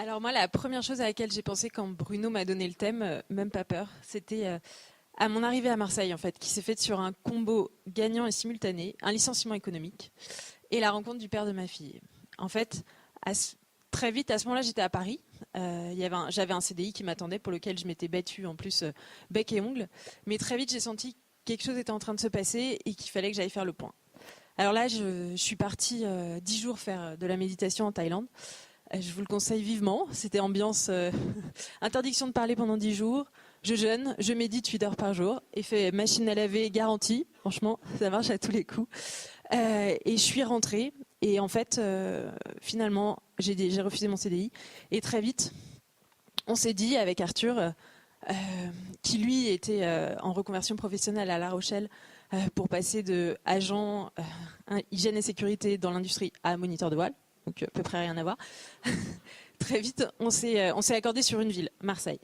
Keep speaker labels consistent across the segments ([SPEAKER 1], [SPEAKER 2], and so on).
[SPEAKER 1] Alors moi, la première chose à laquelle j'ai pensé quand Bruno m'a donné le thème, même pas peur, c'était à mon arrivée à Marseille, en fait, qui s'est faite sur un combo gagnant et simultané, un licenciement économique et la rencontre du père de ma fille. En fait, très vite, à ce moment-là, j'étais à Paris. J'avais un CDI qui m'attendait, pour lequel je m'étais battue en plus bec et ongles. Mais très vite, j'ai senti que quelque chose était en train de se passer et qu'il fallait que j'aille faire le point. Alors là, je suis partie 10 jours faire de la méditation en Thaïlande. Je vous le conseille vivement. C'était ambiance interdiction de parler pendant 10 jours. Je jeûne, je médite 8 heures par jour. Effet machine à laver garantie. Franchement, ça marche à tous les coups. Et je suis rentrée. Et en fait, finalement, j'ai refusé mon CDI. Et très vite, on s'est dit avec Arthur, qui lui était en reconversion professionnelle à La Rochelle, pour passer de agent hygiène et sécurité dans l'industrie à moniteur de voile. Donc à peu près rien à voir. Très vite, on s'est accordé sur une ville, Marseille.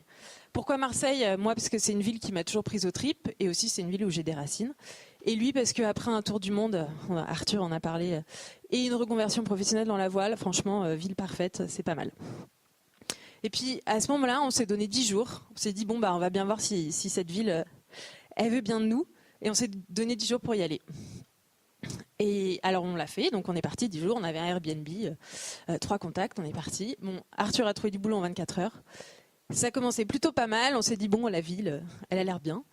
[SPEAKER 1] Pourquoi Marseille? Moi, parce que c'est une ville qui m'a toujours prise aux tripes, et aussi c'est une ville où j'ai des racines. Et lui, parce qu'après un tour du monde, Arthur en a parlé, et une reconversion professionnelle dans la voile, franchement, ville parfaite, c'est pas mal. Et puis à ce moment-là, on s'est donné 10 jours. On s'est dit, bon, bah, on va bien voir si cette ville, elle veut bien de nous. Et on s'est donné 10 jours pour y aller. Et alors on l'a fait, donc on est parti 10 jours, on avait un Airbnb, 3 contacts, on est parti. Bon, Arthur a trouvé du boulot en 24 heures. Ça commençait plutôt pas mal, on s'est dit bon, la ville, elle a l'air bien.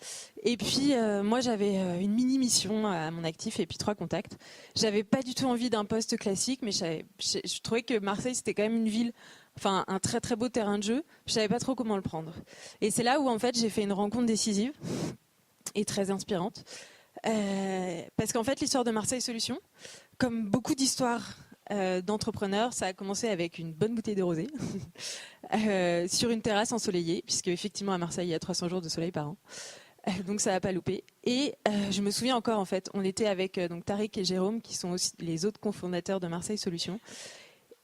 [SPEAKER 1] Et puis moi j'avais une mini-mission à mon actif et puis 3 contacts. J'avais pas du tout envie d'un poste classique, mais je trouvais que Marseille c'était quand même une ville, enfin un très très beau terrain de jeu. Je savais pas trop comment le prendre. Et c'est là où en fait j'ai fait une rencontre décisive et très inspirante. Parce qu'en fait, l'histoire de Marseille Solutions, comme beaucoup d'histoires d'entrepreneurs, ça a commencé avec une bonne bouteille de rosé sur une terrasse ensoleillée, puisque effectivement à Marseille, il y a 300 jours de soleil par an. Donc ça n'a pas loupé. Et je me souviens encore, en fait, on était avec donc Tariq et Jérôme, qui sont aussi les autres cofondateurs de Marseille Solutions.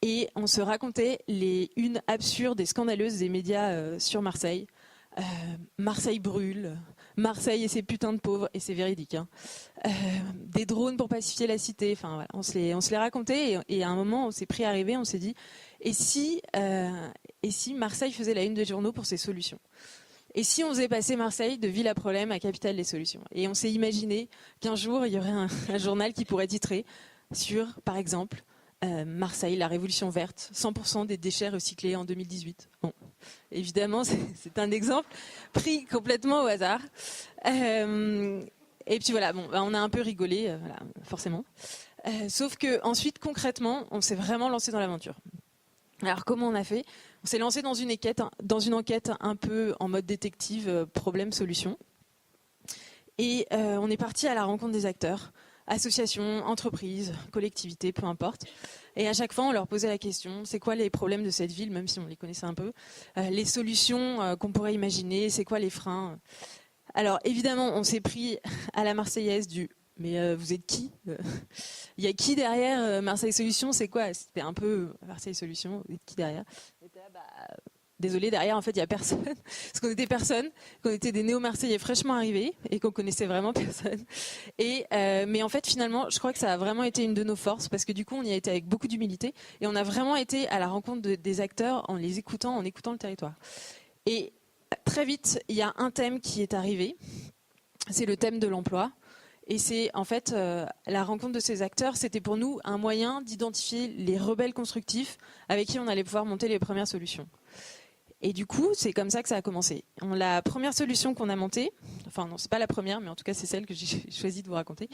[SPEAKER 1] Et on se racontait les unes absurdes et scandaleuses des médias sur Marseille. Marseille brûle, Marseille et ses putains de pauvres, et c'est véridique. Hein. Des drones pour pacifier la cité. Enfin, voilà, on se les racontait et à un moment, on s'est pris à rêver. On s'est dit, et si Marseille faisait la une des journaux pour ses solutions? Et si on faisait passer Marseille de ville à problème à capitale des solutions? Et on s'est imaginé qu'un jour, il y aurait un journal qui pourrait titrer sur, par exemple, Marseille, la révolution verte, 100% des déchets recyclés en 2018. Bon, évidemment, c'est un exemple pris complètement au hasard. Et puis voilà, bon, on a un peu rigolé, voilà, forcément. Sauf que ensuite, concrètement, on s'est vraiment lancé dans l'aventure. Alors comment on a fait? On s'est lancé dans une enquête un peu en mode détective, problème-solution. Et on est parti à la rencontre des acteurs. Associations, entreprises, collectivités, peu importe. Et à chaque fois, on leur posait la question, c'est quoi les problèmes de cette ville, même si on les connaissait un peu, les solutions qu'on pourrait imaginer, c'est quoi les freins. Alors évidemment, on s'est pris à la Marseillaise mais vous êtes qui? Il y a qui derrière Marseille Solutions? C'est quoi? C'était un peu Marseille Solutions, vous êtes qui derrière? Désolé, derrière, en fait, il n'y a personne. Parce qu'on était personne, qu'on était des néo-marseillais fraîchement arrivés et qu'on connaissait vraiment personne. Mais en fait, finalement, je crois que ça a vraiment été une de nos forces parce que du coup, on y a été avec beaucoup d'humilité et on a vraiment été à la rencontre des acteurs en les écoutant, en écoutant le territoire. Et très vite, il y a un thème qui est arrivé. C'est le thème de l'emploi. Et c'est en fait la rencontre de ces acteurs, c'était pour nous un moyen d'identifier les rebelles constructifs avec qui on allait pouvoir monter les premières solutions. Et du coup, c'est comme ça que ça a commencé. La première solution qu'on a montée, enfin non, c'est pas la première, mais en tout cas c'est celle que j'ai choisi de vous raconter.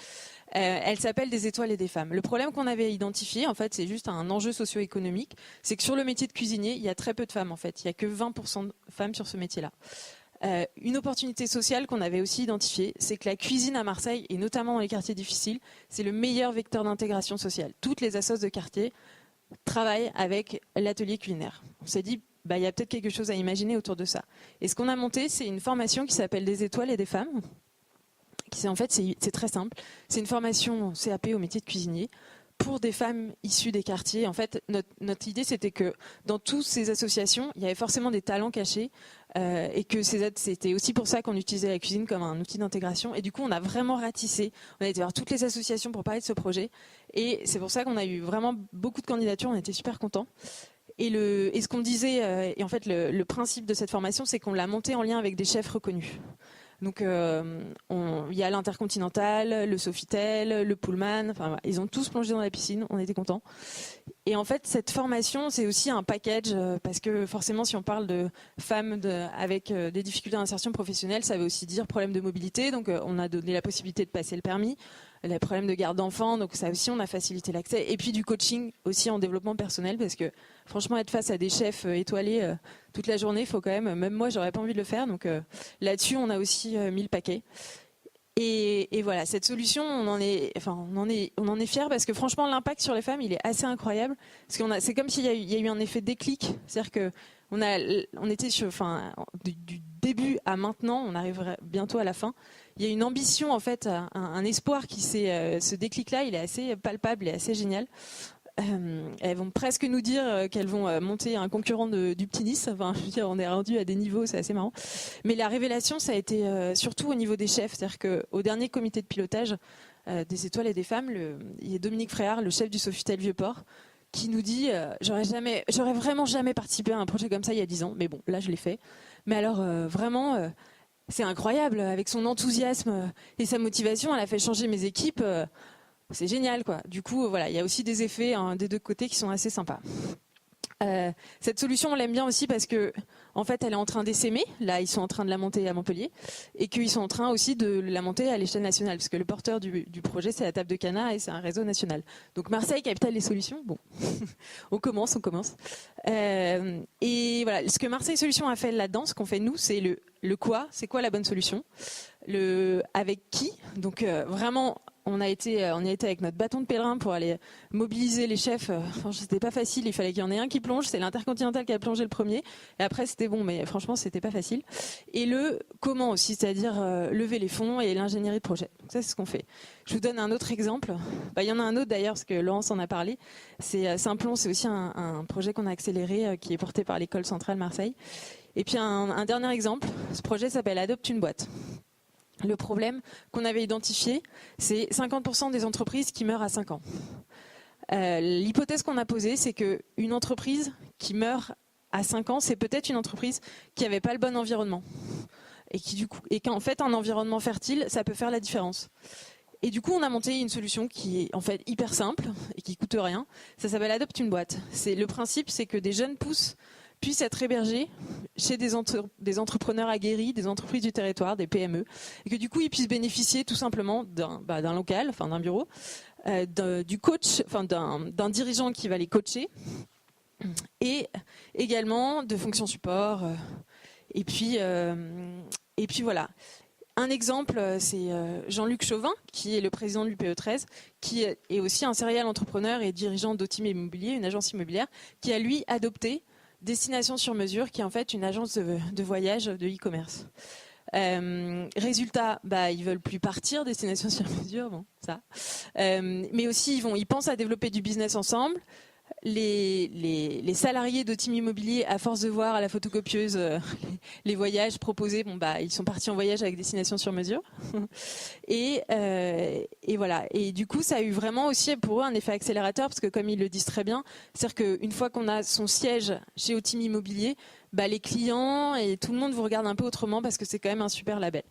[SPEAKER 1] Elle s'appelle Des étoiles et des femmes. Le problème qu'on avait identifié, en fait, c'est juste un enjeu socio-économique, c'est que sur le métier de cuisinier, il y a très peu de femmes en fait. Il y a que 20% de femmes sur ce métier-là. Une opportunité sociale qu'on avait aussi identifiée, c'est que la cuisine à Marseille, et notamment dans les quartiers difficiles, c'est le meilleur vecteur d'intégration sociale. Toutes les assos de quartier travaillent avec l'atelier culinaire. On s'est dit, il y a peut-être quelque chose à imaginer autour de ça. Et ce qu'on a monté, c'est une formation qui s'appelle Des étoiles et des femmes. En fait, c'est très simple. C'est une formation CAP au métier de cuisinier pour des femmes issues des quartiers. En fait, notre idée, c'était que dans toutes ces associations, il y avait forcément des talents cachés et que c'était aussi pour ça qu'on utilisait la cuisine comme un outil d'intégration. Et du coup, on a vraiment ratissé. On a été voir toutes les associations pour parler de ce projet. Et c'est pour ça qu'on a eu vraiment beaucoup de candidatures. On était super contents. Et ce qu'on disait, et en fait le principe de cette formation, c'est qu'on l'a montée en lien avec des chefs reconnus. Donc il y a l'Intercontinental, le Sofitel, le Pullman, enfin voilà, ils ont tous plongé dans la piscine, on était contents. Et en fait cette formation c'est aussi un package parce que forcément si on parle de femmes avec des difficultés d'insertion professionnelle, ça veut aussi dire problème de mobilité, donc on a donné la possibilité de passer le permis, les problèmes de garde d'enfants, donc ça aussi on a facilité l'accès, et puis du coaching aussi en développement personnel, parce que franchement être face à des chefs étoilés toute la journée, il faut quand même moi j'aurais pas envie de le faire, donc là-dessus on a aussi mis le paquet. Et voilà, cette solution, on en est fiers parce que franchement, l'impact sur les femmes, il est assez incroyable. Parce c'est comme s'il y a eu un effet déclic, c'est-à-dire que on était du début à maintenant, on arrive bientôt à la fin. Il y a une ambition en fait, un espoir qui ce déclic-là, il est assez palpable et assez génial. Elles vont presque nous dire qu'elles vont monter un concurrent du petit Nice. Enfin, je veux dire, on est rendu à des niveaux, c'est assez marrant. Mais la révélation, ça a été surtout au niveau des chefs. C'est-à-dire qu'au dernier comité de pilotage des étoiles et des femmes, il y a Dominique Fréard, le chef du Sofitel Vieux-Port, qui nous dit j'aurais vraiment jamais participé à un projet comme ça il y a 10 ans. Mais bon, là, je l'ai fait. Mais alors, vraiment, c'est incroyable. Avec son enthousiasme et sa motivation, elle a fait changer mes équipes. C'est génial, quoi. Du coup, voilà, il y a aussi des effets des deux côtés qui sont assez sympas. Cette solution, on l'aime bien aussi parce que, en fait, elle est en train d'essaimer. Là, ils sont en train de la monter à Montpellier, et qu'ils sont en train aussi de la monter à l'échelle nationale, parce que le porteur du projet, c'est la Table de Cana et c'est un réseau national. Donc Marseille, capitale des solutions. Bon, on commence. Et voilà, ce que Marseille Solutions a fait là-dedans, ce qu'on fait nous, c'est le quoi. C'est quoi la bonne solution ? Le avec qui. Donc vraiment. On y a été avec notre bâton de pèlerin pour aller mobiliser les chefs. C'était pas facile, il fallait qu'il y en ait un qui plonge. C'est l'Intercontinental qui a plongé le premier. Et après, c'était bon, mais franchement, c'était pas facile. Et le comment aussi, c'est-à-dire lever les fonds et l'ingénierie de projet. Donc ça, c'est ce qu'on fait. Je vous donne un autre exemple. Il y en a un autre d'ailleurs, parce que Laurence en a parlé. C'est Simplon, c'est aussi un projet qu'on a accéléré, qui est porté par l'École centrale Marseille. Et puis un dernier exemple. Ce projet s'appelle Adopte une boîte. Le problème qu'on avait identifié, c'est 50% des entreprises qui meurent à 5 ans. L'hypothèse qu'on a posée, c'est qu'une entreprise qui meurt à 5 ans, c'est peut-être une entreprise qui n'avait pas le bon environnement. Et qu'en fait, un environnement fertile, ça peut faire la différence. Et du coup, on a monté une solution qui est en fait hyper simple et qui coûte rien. Ça s'appelle Adopte une boîte. Le principe, c'est que des jeunes pousses puissent être hébergés chez des entrepreneurs aguerris, des entreprises du territoire, des PME, et que du coup ils puissent bénéficier tout simplement d'un local, enfin d'un bureau, du coach, enfin d'un dirigeant qui va les coacher, et également de fonctions support. Et puis voilà. Un exemple, c'est Jean-Luc Chauvin, qui est le président de l'UPE13, qui est aussi un serial entrepreneur et dirigeant d'Otim Immobilier, une agence immobilière, qui a lui adopté Destination sur mesure, qui est en fait une agence de voyage de e-commerce. Résultat, ils veulent plus partir, Destination sur mesure, bon, ça. Mais aussi, ils pensent à développer du business ensemble. Les salariés de Team Immobilier, à force de voir à la photocopieuse les voyages proposés, ils sont partis en voyage avec Destination sur mesure. Et voilà. Et du coup, ça a eu vraiment aussi pour eux un effet accélérateur, parce que comme ils le disent très bien, c'est-à-dire qu'une fois qu'on a son siège chez Team Immobilier, les clients et tout le monde vous regarde un peu autrement, parce que c'est quand même un super label.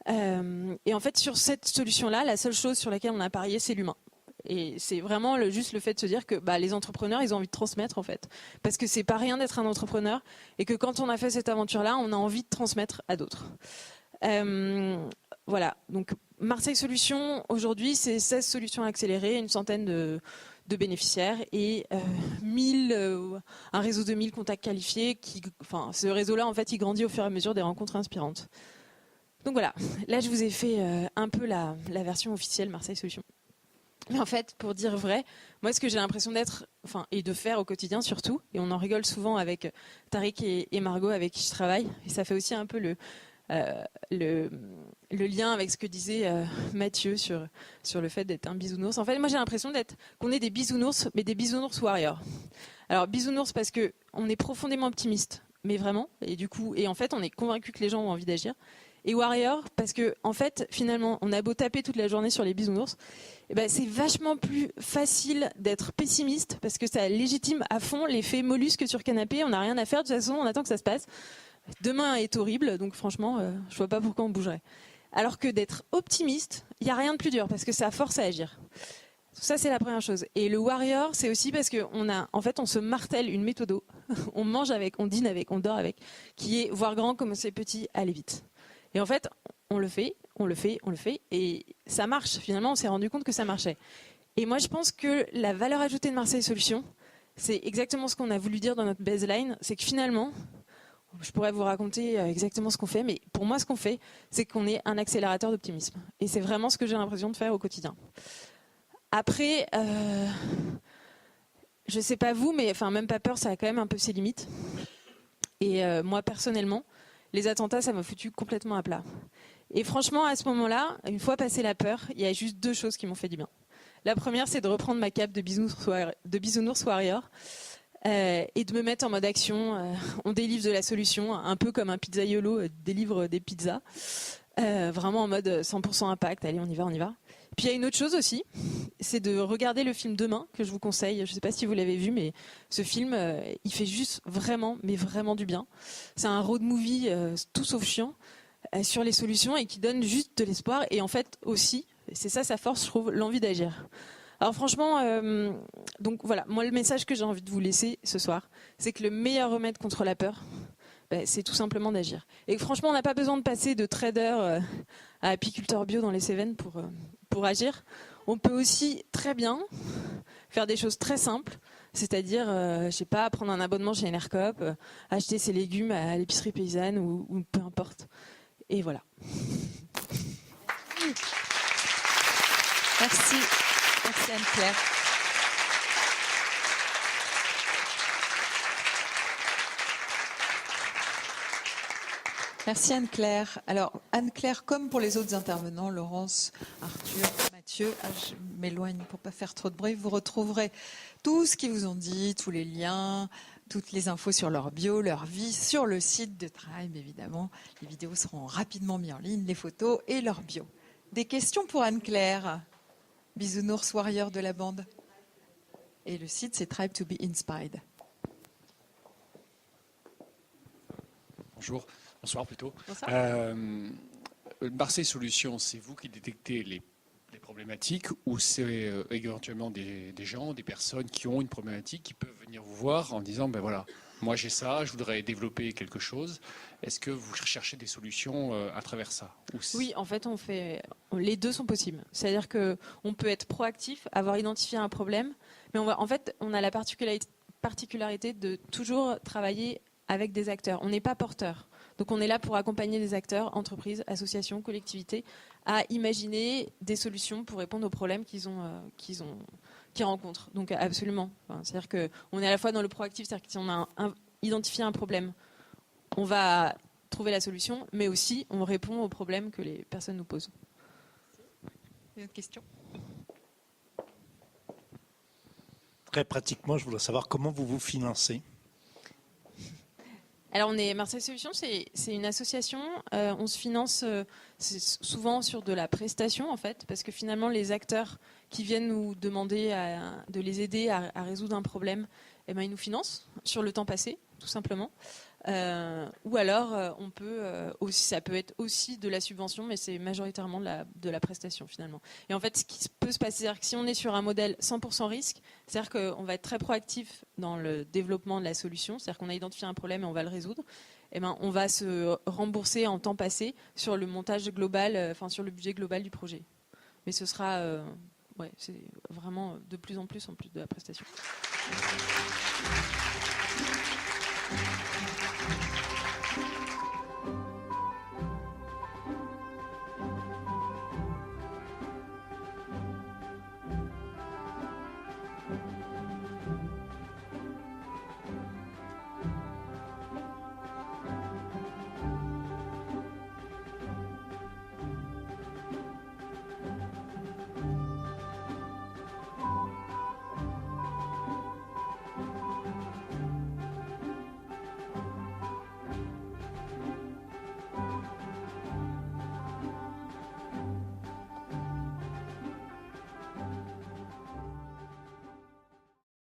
[SPEAKER 1] Et en fait, sur cette solution-là, la seule chose sur laquelle on a parié, c'est l'humain. Et c'est vraiment juste le fait de se dire que les entrepreneurs, ils ont envie de transmettre en fait. Parce que c'est pas rien d'être un entrepreneur, et que quand on a fait cette aventure-là, on a envie de transmettre à d'autres. Voilà, donc Marseille Solutions, aujourd'hui, c'est 16 solutions accélérées, une centaine de bénéficiaires et un réseau de 1000 contacts qualifiés. Ce réseau-là, en fait, il grandit au fur et à mesure des rencontres inspirantes. Donc voilà, là je vous ai fait un peu la version officielle Marseille Solutions. Mais en fait, pour dire vrai, moi, ce que j'ai l'impression d'être, et de faire au quotidien surtout, et on en rigole souvent avec Tariq et Margot avec qui je travaille, et ça fait aussi un peu le lien avec ce que disait Mathieu sur le fait d'être un bisounours. En fait, moi, j'ai l'impression qu'on est des bisounours, mais des bisounours warriors. Alors, bisounours parce qu'on est profondément optimiste, mais vraiment, et en fait, on est convaincu que les gens ont envie d'agir. Et Warrior, parce que en fait, finalement, on a beau taper toute la journée sur les bisounours, eh ben, c'est vachement plus facile d'être pessimiste, parce que ça légitime à fond l'effet mollusque sur canapé, on n'a rien à faire, de toute façon, on attend que ça se passe. Demain est horrible, donc franchement, je vois pas pourquoi on bougerait. Alors que d'être optimiste, il n'y a rien de plus dur, parce que ça force à agir. Ça, c'est la première chose. Et le warrior, c'est aussi parce on se martèle une méthode. On mange avec, on dîne avec, on dort avec, qui est voir grand comme c'est petit, aller vite. Et en fait, on le fait, et ça marche. Finalement, on s'est rendu compte que ça marchait. Et moi, je pense que la valeur ajoutée de Marseille Solutions, c'est exactement ce qu'on a voulu dire dans notre baseline, c'est que finalement, je pourrais vous raconter exactement ce qu'on fait, mais pour moi, ce qu'on fait, c'est qu'on est un accélérateur d'optimisme. Et c'est vraiment ce que j'ai l'impression de faire au quotidien. Après, je sais pas vous, mais enfin même pas peur, ça a quand même un peu ses limites. Et moi personnellement, les attentats, ça m'a foutu complètement à plat. Et franchement, à ce moment-là, une fois passé la peur, il y a juste 2 choses qui m'ont fait du bien. La première, c'est de reprendre ma cape de bisounours warrior et de me mettre en mode action. On délivre de la solution, un peu comme un pizzaiolo délivre des pizzas. Vraiment en mode 100% impact. Allez, on y va. Puis il y a une autre chose aussi, c'est de regarder le film Demain, que je vous conseille. Je ne sais pas si vous l'avez vu, mais ce film, il fait juste vraiment, mais vraiment du bien. C'est un road movie tout sauf chiant sur les solutions et qui donne juste de l'espoir. Et en fait aussi, c'est ça sa force, je trouve, l'envie d'agir. Alors franchement, donc voilà, moi le message que j'ai envie de vous laisser ce soir, c'est que le meilleur remède contre la peur, c'est tout simplement d'agir. Et franchement, on n'a pas besoin de passer de trader à apiculteur bio dans les Cévennes pour agir. On peut aussi très bien faire des choses très simples, c'est-à-dire, je sais pas, prendre un abonnement chez Enercop, acheter ses légumes à l'épicerie paysanne ou peu importe. Et voilà.
[SPEAKER 2] Merci. Merci Anne-Claire. Merci Anne-Claire. Alors Anne-Claire, comme pour les autres intervenants, Laurence, Arthur, Mathieu, je m'éloigne pour pas faire trop de bruit, vous retrouverez tout ce qu'ils vous ont dit, tous les liens, toutes les infos sur leur bio, leur vie, sur le site de Tribe évidemment. Les vidéos seront rapidement mises en ligne, les photos et leur bio. Des questions pour Anne-Claire, bisounours warrior de la bande. Et le site c'est Tribe to be Inspired.
[SPEAKER 3] Bonjour. Bonsoir plutôt.
[SPEAKER 2] Bonsoir.
[SPEAKER 3] Marseille Solutions, c'est vous qui détectez les problématiques ou c'est éventuellement des gens, des personnes qui ont une problématique qui peuvent venir vous voir en disant ben voilà, moi j'ai ça, je voudrais développer quelque chose. Est-ce que vous cherchez des solutions à travers ça?
[SPEAKER 1] Oui, en fait, les deux sont possibles. C'est-à-dire qu'on peut être proactif, avoir identifié un problème, mais on a la particularité de toujours travailler avec des acteurs. On n'est pas porteur. Donc on est là pour accompagner les acteurs, entreprises, associations, collectivités, à imaginer des solutions pour répondre aux problèmes qu'ils rencontrent. Donc absolument. C'est-à-dire qu'on est à la fois dans le proactif, c'est-à-dire que si on a identifié un problème, on va trouver la solution, mais aussi on répond aux problèmes que les personnes nous posent.
[SPEAKER 2] Une autre question?
[SPEAKER 4] Très pratiquement, je voudrais savoir comment vous vous financez.
[SPEAKER 1] Alors Marseille Solutions, c'est une association. On se finance souvent sur de la prestation en fait, parce que finalement les acteurs qui viennent nous demander de les aider à résoudre un problème, eh ben, ils nous financent sur le temps passé, tout simplement. Ou alors on peut aussi, ça peut être aussi de la subvention, mais c'est majoritairement de la prestation finalement. Et en fait, ce qui peut se passer, c'est-à-dire que si on est sur un modèle 100% risque, c'est-à-dire qu'on va être très proactif dans le développement de la solution, c'est-à-dire qu'on a identifié un problème et on va le résoudre. Et ben, on va se rembourser en temps passé sur le montage global, sur le budget global du projet. Mais ce sera, c'est vraiment de plus en plus de la prestation.